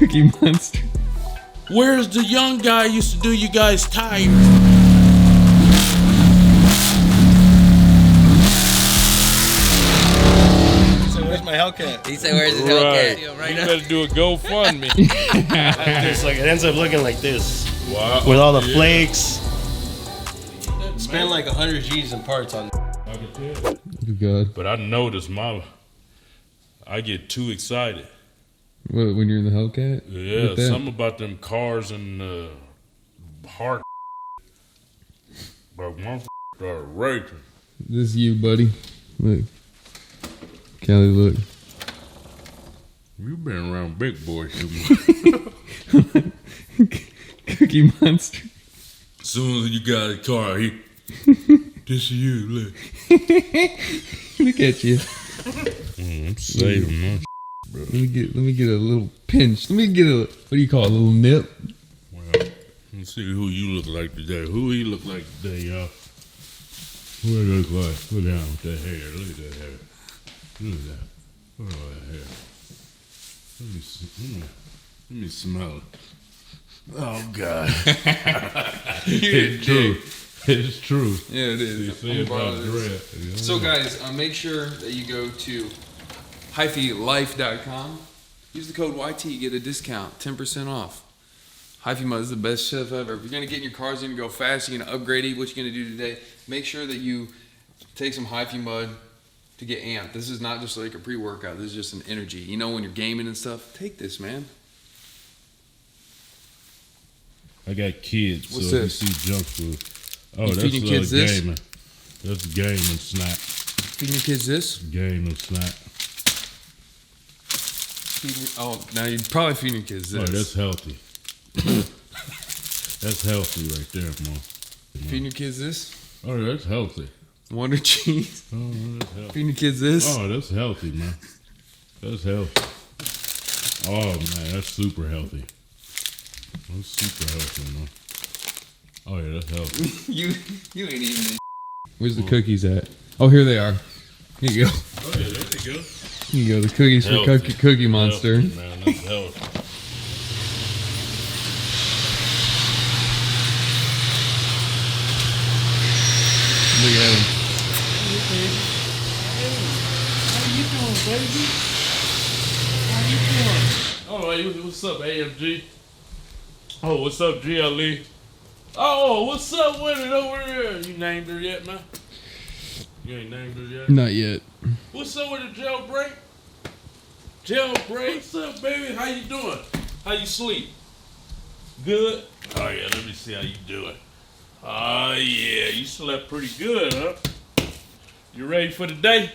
Cookie Monster. Where's the young guy used to do you guys' tires? Where's my Hellcat? He said, "Where's his Hellcat?" You better do a GoFundMe. It's like, it ends up looking like this. Wow. With all the flakes. Spend like 100 G's in parts on. I can tell. God. But I noticed I get too excited. What, when you're in the Hellcat? Yeah, something about them cars and heart. But one started racing. This is you, buddy. Look. Kali, look. You've been around big boys. Cookie Monster. As soon as you got a car, this is you, look. Look at you. I'm saving my bro. Let me get a little pinch. Let me get a, what do you call it, a little nip? Well, let's see who you look like today. Who he look like today, y'all? Who he look like? Look down with that hair. Look at that hair. Look at that. Look at that hair. Let me see. Let me smell it. Oh God. It's true. It's true. Yeah, it is. You see about dread. So guys, make sure that you go to hyphylife.com. Use the code YT, you get a discount, 10% off. Hyphy Mud is the best stuff ever. If you're gonna get in your cars, you're gonna go fast, you're gonna upgrade it, what you're gonna do today, make sure that you take some Hyphy Mud to get amped. This is not just like a pre-workout, this is just an energy. You know, when you're gaming and stuff, take this, man. I got kids, What's so this? you see junk food. Oh, You that's feeding kids this? gaming. That's gaming snack. Feeding your kids this? Gaming snack. Oh, now you're probably feeding your kids this. Oh, that's healthy. That's healthy right there, Mom. Feeding your kids this? Oh, that's healthy. Wonder cheese. Oh, that's healthy. Feeding your kids this? Oh, that's healthy, man. That's healthy. Oh, man, that's super healthy. That's super healthy, man. Oh, yeah, that's healthy. you ain't eating this. Where's the cookies at? Oh, here they are. Here you go. Oh, yeah, there you go. Here you go. The cookies Healthy. for Cookie Monster. Healthy, man, that's healthy. Look at him. How you doing, baby? How you doing? Oh, hey, what's up, AMG? Oh, what's up, GLE? Oh, what's up with it over there? You named her yet, man? You ain't named her yet? Not yet. What's up with the Jailbreak? Jailbreak, what's up, baby? How you doing? How you sleep? Good? Oh, yeah, let me see how you doing. Oh, yeah, you slept pretty good, huh? You ready for the day?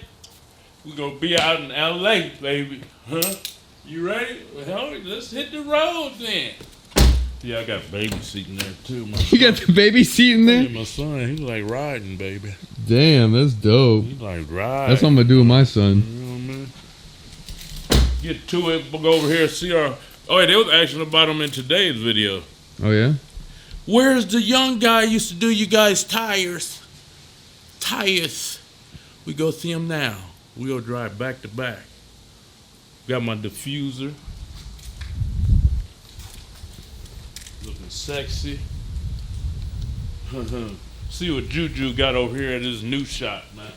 We're going to be out in L.A., baby. Huh? You ready? Well, let's hit the road then. Yeah, I got babysitting there, too. You got the baby seat in there? Yeah, my son, he like riding, baby. Damn, that's dope. He like riding. That's what I'm going to do with my son. You know what I mean? Get to it, we'll go over here and see our... Oh, yeah, they was asking about him in today's video. Oh, yeah? Where's the young guy used to do you guys' tires? Tires. We go see him now. We go drive back to back. Got my diffuser. Looking sexy. See what JuJu got over here at his new shop, man.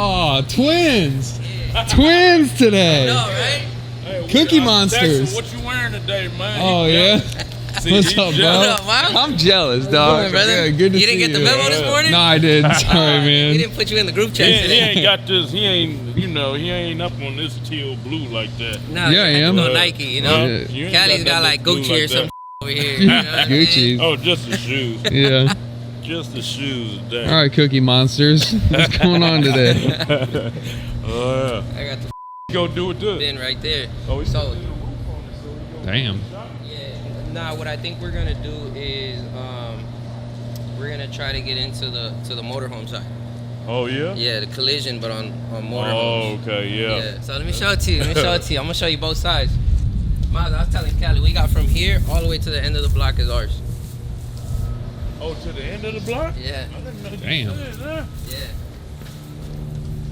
Oh, twins. Twins today. No, right? Hey, Cookie I'm Monsters. texting, what you wearing today, man? Oh, yeah? See, What's he's up, bro? jealous. What up, man? I'm jealous, Doing, dog. brother? Yeah, good to You see didn't get the you. memo this morning? No, I didn't. Sorry, We man. didn't put you in the group chat He today. ain't got this. He ain't, you know, he ain't up on this teal blue like that. No, Yeah, I you had to am. go Nike, you know? Yeah. You ain't Cali's got that like blue Gucci or like some that. over here. You know what I mean? Gucci. Oh, just the shoes. Yeah. Just the shoes. Damn. All right, Cookie Monsters. What's going on today? Oh, I got the yeah. Go do it too. bin right there. Oh, he's So, Damn. yeah. Nah, what I think we're gonna do is we're gonna try to get into the motorhome side. Oh, yeah? Yeah, the collision, but on motorhomes. Oh, okay, yeah. So let me show it to you. I'm gonna show you both sides. Miles, I was telling Kali, we got from here all the way to the end of the block is ours. Oh, to the end of the block? Yeah. I didn't know you Damn. said that. Yeah.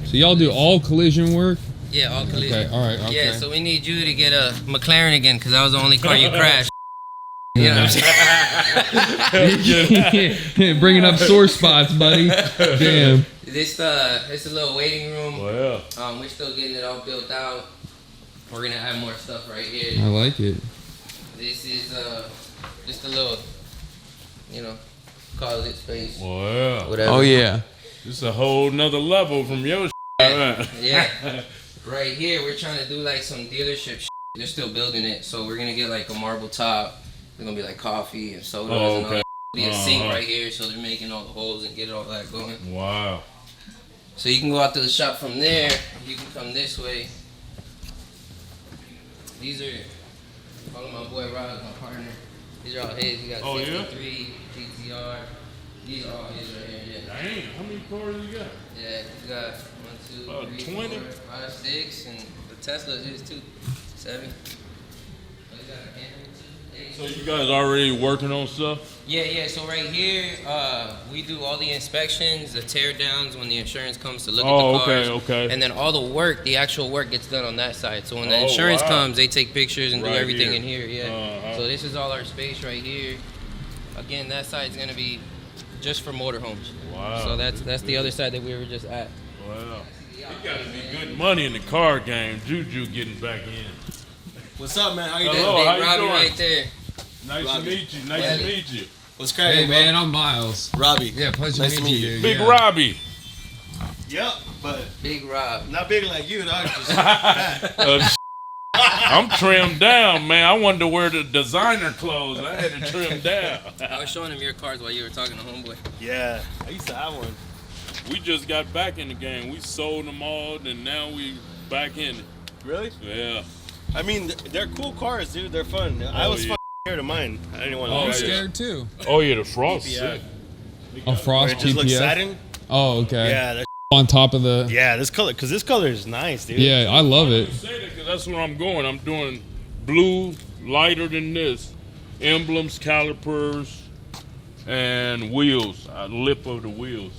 So y'all do all collision work? Yeah, all collision. Okay, all right, okay. Yeah, so we need you to get a McLaren again because that was the only car you crashed. You know what I'm saying? Bringing up sore spots, buddy. Damn. It's a little waiting room. Well, We're still getting it all built out. We're gonna add more stuff right I here. like it. This is just a little, you know, closet space. well. Whatever. Oh, yeah. This is a whole nother level from your shit. Yeah. Right here, we're trying to do like some dealership shit. They're still building it, so we're gonna get like a marble top. There's gonna be like coffee and sodas Oh, and all okay. that. Be a sink Uh-huh. right here, so they're making all the holes and get all that going. Wow. So you can go out to the shop from there. You can come this way. These are all of my boy Rod, my partner. These are all his. He got Oh, yeah? 63 GTR. These are all his right here. Yeah. Dang, how many cars you got? Yeah, he's got 1, 2, 3, 20? 4, 5, 6, and the Tesla is his too. 7. Oh, he's got a Camry too. 8. So you guys already working on stuff? Yeah. So right here, we do all the inspections, the tear downs when the insurance comes to look Oh, at the cars. okay. And then all the work, the actual work gets done on that side. So when the Oh, insurance wow. comes, they take pictures and do Right everything here. in here. Yeah. Uh-huh. So this is all our space right here. Again, that side's gonna be just for motorhomes. Wow. So that's the other side that we were just at. Wow. You gotta be good money in the car game. JuJu getting back in. What's up, man? How you That's doing? Hello, how Big you Robbie doing? right there. Nice Robbie. to meet you. Nice Yeah. to meet you. What's cracking, Hey, man, I'm Miles. Robbie. Yeah, pleasure Nice to to meet meet you. you. dude. Big Yeah. Robbie. Yep, but Big Rob. not big like you, dog. Just fat. I'm trimmed down, man. I wanted to wear the designer clothes. I had to trim down. I was showing him your cars while you were talking to homeboy. Yeah, I used to have one. We just got back in the game. We sold them all, and now we back in it. Really? Yeah. I mean, they're cool cars, dude. They're fun. I was yeah. fucking scared of mine. I didn't want to. Oh, I'm yeah. scared too. Oh yeah, the frost. Yeah. Sick. A Frost It just looks GPS. satin. Oh, okay. Yeah, that, On top of the. yeah. This color, cause this color is nice, dude. Yeah, I love it. You say that 'cause that's where I'm going. I'm doing blue, lighter than this, emblems, calipers, and wheels. Lip of the wheels.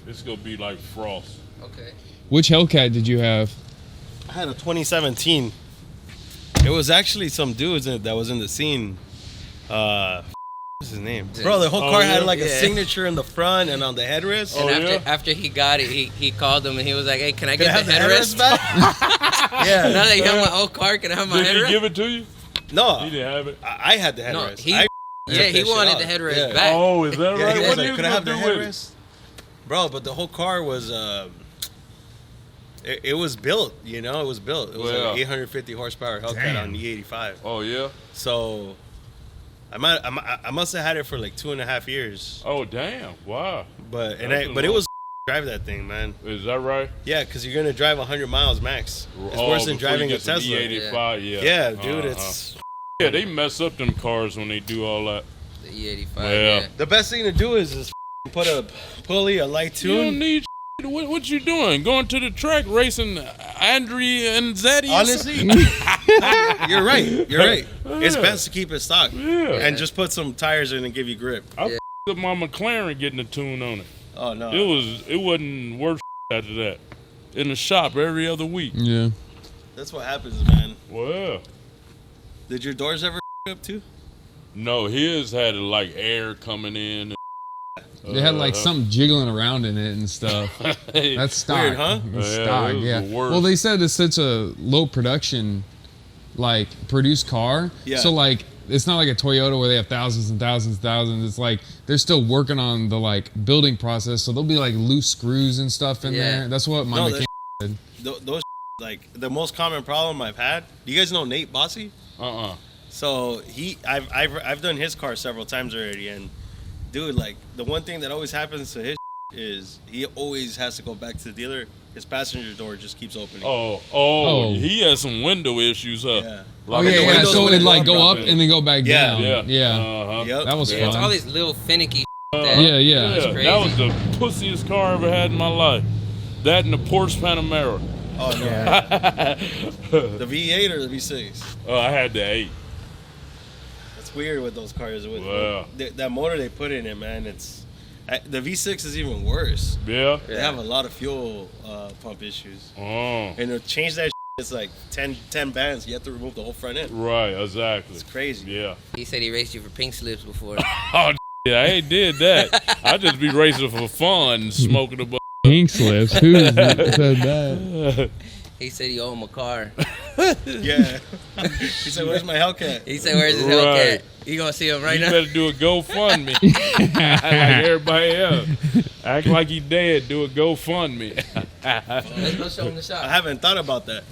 It's gonna be like frost. Okay. Which Hellcat did you have? I had a 2017. It was actually some dudes that was in the scene. What's his name? Bro, the whole Oh, car yeah? had like a Yeah. signature in the front and on the headrest. Oh, And yeah? after he got it, he called him and he was like, "Hey, can I Can I get have the the headrest headrest?" back? Yeah. Now that you have my old car, can I have my Did he headrest? give it to you? No, He didn't have it. I had the No, headrest. he- I Yeah, ripped he that shit wanted out. the headrest Yeah. back. Oh, is that Yeah, right? he What was are like, you could I gonna have the do with it? headrest? Bro, but the whole car was it was built, you know, it was built. It was like Well. an 850 horsepower Hellcat Damn. on the 85. Oh yeah. So I must have had it for like 2.5 years. Oh damn! Wow. But That's a it lot. was drive that thing, man. Is that right? Yeah, because you're gonna drive 100 miles max. It's Oh, worse than before driving you a get to Tesla. E85, yeah. Yeah, dude, Uh-huh. it's Yeah, they mess up them cars when they do all that. The E85. Yeah. Yeah. the best thing to do is put a pulley, a light You don't tune. need what you doing? Going to the track racing Andre and Zeddy? or Honestly, you're right. You're right. It's Yeah. best to keep it stock Yeah. and just put some tires in and give you grip. I f***ed up my McLaren getting a tune on it. Oh no, It wasn't worth after that. In the shop every other week. Yeah. that's what happens, man. Well, Did your doors ever up too? no, his had like air coming in. They had like something jiggling around in it and stuff. That's stock. Weird, huh? It's Yeah, stock, it was yeah. the worst. Well, they said it's such a low production, like produced car. Yeah. So like it's not like a Toyota where they have thousands and thousands and thousands. It's like they're still working on the like building process. So there'll be like loose screws and stuff in there. That's what my mechanic said. Those like the most common problem I've had. Do you guys know Nate Bossy? So I've done his car several times already, and dude, like the one thing that always happens to his is he always has to go back to the dealer. His passenger door just keeps opening. Oh, he has some window issues, huh? Yeah. Like Yeah. windows So when it'd it like go up dropped and then go back down. Yeah. Yep. That was Yeah, it's all fun. these little finicky. Yeah. That's crazy. That was the pussiest car I ever had in my life. That and the Porsche Panamera. Oh no. The V8 or the V6? Oh, I had the 8. It's weird with those cars. With Wow. that motor they put in it, man. The V6 is even worse. Yeah. They have a lot of fuel pump issues. Oh. And to change that, it's like 10 bands. You have to remove the whole front end. Right. Exactly. It's crazy. Yeah. He said he raced you for pink slips before. Oh, yeah. I ain't did that. I just be racing for fun, smoking a. Pink slips. Who said that? He said he owed him a car. Yeah. He said, "Where's my Hellcat?" He said, "Where's his Right. Hellcat?" You gonna see him right You now? better do a GoFundMe. Like everybody else. Act like he dead. Do a GoFundMe. Let's go show him the I shop. haven't thought about that.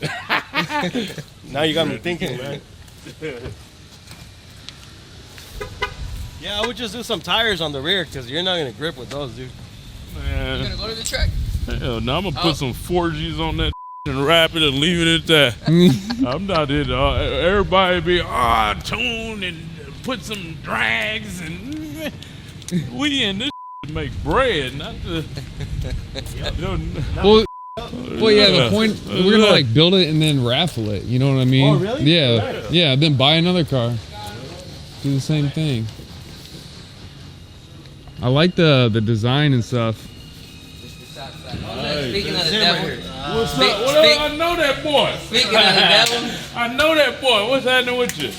Now you got me thinking, man. Yeah, I would just do some tires on the rear because you're not gonna grip with those, dude. You Man. gonna go to the track? Hell no, I'm gonna Oh. put some 4Gs on that and wrap it and leave it at that. I'm not in. Everybody be tune and put some drags and we in this to make bread, not to. Well, yeah. The point we're gonna like build it and then raffle it. You know what I mean? Oh, really? Yeah. Then buy another car. Do the same thing. I like the design and stuff. Speaking of the devil. What's Speak- up? What speak- up? I know that boy. Speaking of the devil. I know that boy. What's happening with you?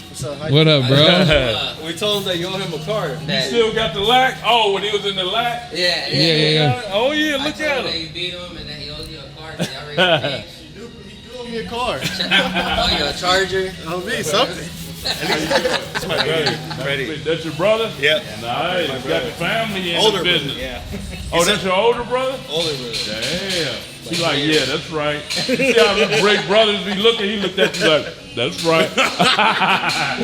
What up, bro? We told him that you owe him a car. That, Still got the lack? Oh, when he was in the lack? Yeah. Oh yeah, I look told at him that him. you beat him and that he owes you a car. So y'all ready Owe me a car. oh, you a charger? Owe me something. That's my brother. Freddie. That's your brother? Yep. Nice. You got the family in Older the brother. business. Yeah. Oh, that's your older brother? Older brother. Damn. He like, yeah, that's right. You see how the great brothers be looking? He looked at you like, that's right. I'm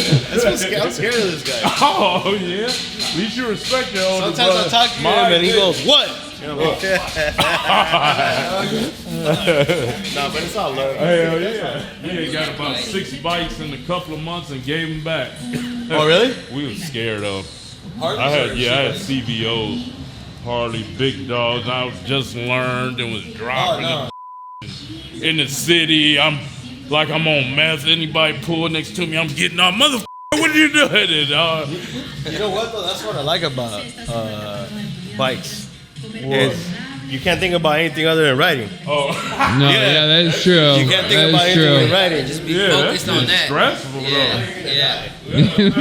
scared of this guy. Oh, yeah. At least you respect your older Sometimes brother. I talk to him My and he goodness. goes, "What?" You know, nah, but it's all love. Hell yeah. He got about 6 bikes in a couple of months and gave them back. Oh, really? We was scared of him. I had CVOs, Harley, big dogs. I was just learned and was dropping no. in the city. I'm on meth. Anybody pull next to me, I'm getting off. Motherfucker, what are you doing? And, You know what though? That's what I like about bikes. Is you can't think about anything other than riding. oh, No, yeah, that is true. You can't think That about is anything than true. riding. Just be yeah, focused that's on that. stressful, Yeah.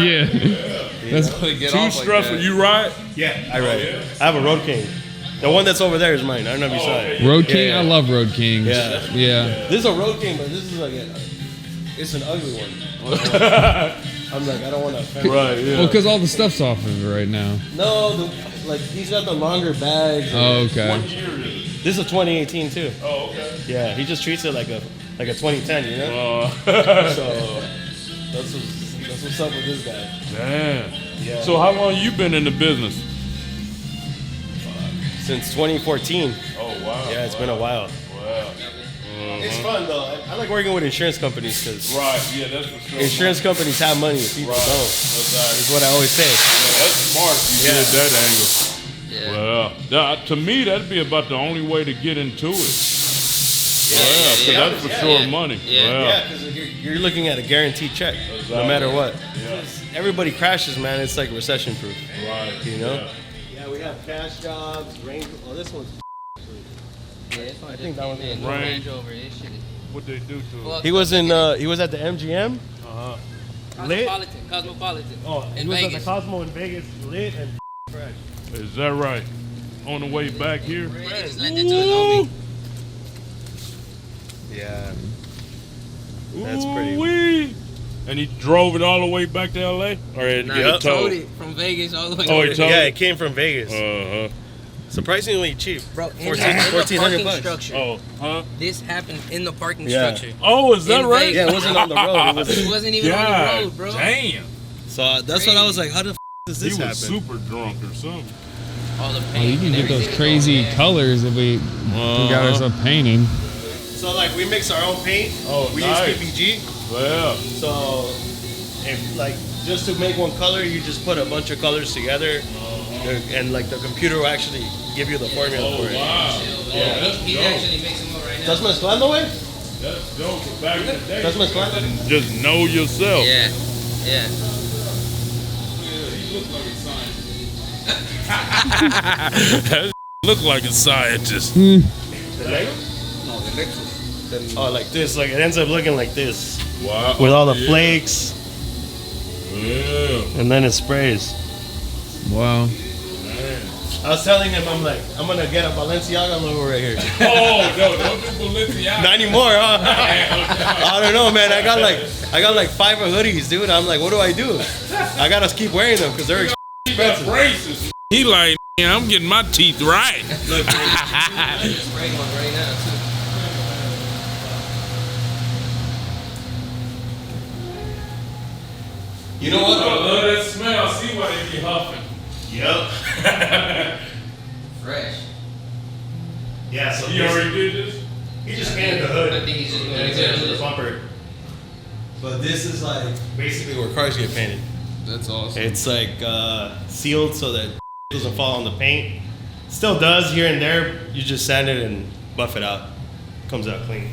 Yeah. That's Too stressful. You ride? Yeah, I ride. I have a Road King. The one that's over there is mine. I don't know if you saw it. Road King. Yeah. I love Road Kings. Yeah. This is a Road King, but this is like it's an ugly one. I'm like, I don't want to offend. Right, yeah. Well, because all the stuff's off of it right now. No, like he's got the longer bags. Oh, okay. What year is it? This is a 2018 too. Oh, okay. Yeah, he just treats it like a 2010, you know. So that's what's up with this guy. Damn. Yeah. So how long you been in the business? Since 2014. Oh, wow. Yeah, it's been a while. Wow. It's fun though. I like working with insurance companies because Right, yeah, that's for sure. insurance companies have money and people Right. don't. Exactly. Is what I always say. Yeah, that's smart. You Yeah. did that angle. Yeah. Well, to me, that'd be about the only way to get into it. Yeah, 'cause yeah, that's for yeah, sure yeah. money. Yeah. Wow. Yeah, because you're looking at a guaranteed check no matter what. Yeah. Everybody crashes, man. It's like recession proof. Right. You know? Yeah, we have cash jobs, range. Oh, this one's. Yeah, it's I think that was in Range. Range Rover. This shit is What they do to it? fucked He was in. He was at the MGM. Lit. Cosmopolitan. Oh, In he was Vegas. at the Cosmo in Vegas, lit and fresh. Is that right? On the way back here? Right, just lent it to a homie. Yeah. That's pretty. Ooh-wee. And he drove it all the way back to LA? Or it Nah, get he towed? towed it from Vegas all the way. Oh, he over towed Yeah, it? it came from Vegas. Uh-huh. Surprisingly cheap. Bro, in 1,400 the bucks. parking structure. Oh, huh? This happened in the parking Yeah. structure. Oh, is that In right? Vegas. Yeah, it wasn't on the road. It wasn't even on the road, bro. Damn. So that's what I was like, how the f does He this was happen? super drunk or something. All the Oh, paint. you can and get those everything. crazy Yeah. colors if we got ourselves painting. So like we mix our own paint. Oh, we nice. use PPG. Well, So if like just to make one color, you just put a bunch of colors together, and like the computer will actually give you the formula for it. wow. Yeah, that's he's dope. actually mixing them up right now. ¿Estás mezclando, güey? That's dope. 'Cause back in the day, ¿Estás mezclando? just know yourself. Yeah, yeah. He looked like a scientist. That look like a scientist. Oh, like this. Like it ends up looking like this Wow. with all the Yeah. flakes, Yeah. and then it sprays. Wow. I was telling him, I'm like, I'm gonna get a Balenciaga logo right here. Oh, no, don't do Balenciaga. Not anymore, huh? I don't know, man. I got like 5 hoodies, dude. I'm like, what do I do? I gotta keep wearing them because they're He got expensive. braces. He like, man, I'm getting my teeth right. Spray one right now too. You know what? I love that smell. See why they be huffing. Yep. Fresh. Yeah. So He already did this? he just painted the I hood. think he's just And gonna it's do into the it. bumper. But this is like basically where cars get painted. That's awesome. It's like sealed so that doesn't fall on the paint. Still does here and there. You just sand it and buff it out. Comes out clean.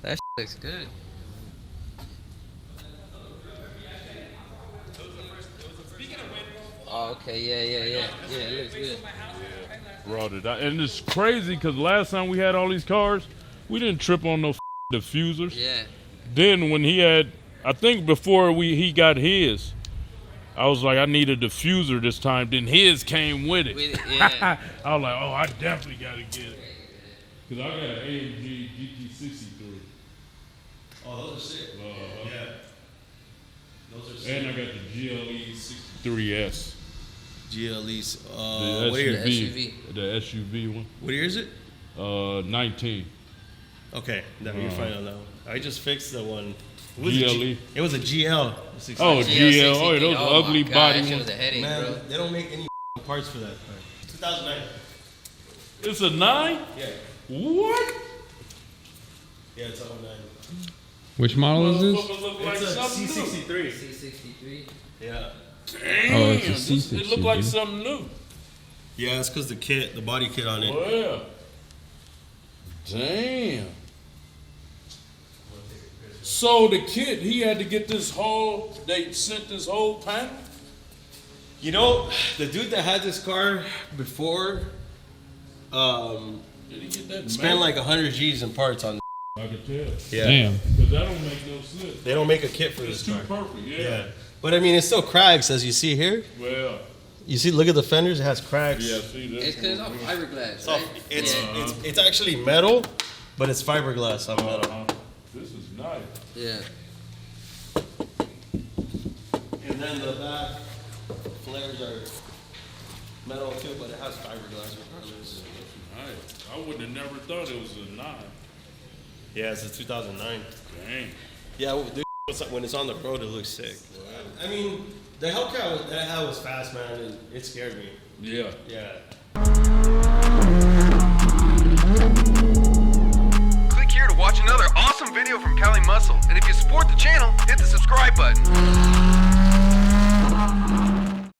That looks good. Oh, okay, yeah. Yeah, it looks good. Brought it out. And it's crazy because last time we had all these cars, we didn't trip on no diffusers. Yeah. Then when he had, I think before he got his, I was like, I need a diffuser this time. Then his came with it. With it, yeah. I was like, oh, I definitely got to get it. Because I got an AMG GT63. Oh, those are sick. Yeah. Those are sick. And I got the GLE 63S. GLEs. The What year? SUV. The SUV one. What year is it? 19. Okay, that you're fine on that one. I just fixed the one. It was GLE. It was a GL. Oh, GL. Oh, those Oh ugly my God, body that shit ones. was a headache, man, bro. they don't make any parts for that. 2009. It's a 9? Yeah. What? Yeah, it's a 09. Which model is this? Motherfucker look like It's a something new. C63. C63. Yeah. Damn, Oh, it's a it looked like C63. something new. Yeah, it's because the body kit on it. Well, damn. So the kid, he had to get this whole, they sent this whole panel? You know, the dude that had this car before Did he get that spent made? like 100 G's in parts on. I could tell. Yeah. Damn. Because that don't make no sense. They don't make a kit for It's this too car. perfect, Yeah. But I mean, it still cracks, as you see here. Well, You see, look at the fenders; it has cracks. yeah, see that. It's because it's all fiberglass, It's, right? it's, yeah. it's actually metal, but it's fiberglass on metal. This is nice. Yeah. And then the back flares are metal too, but it has fiberglass regardless. Nice. I would have never thought it was a 9. Yeah, it's a 2009. Dang. Yeah, well, dude, when it's on the road, it looks sick. I mean, the Hellcat that I had was fast, man, and it scared me. Yeah. Yeah.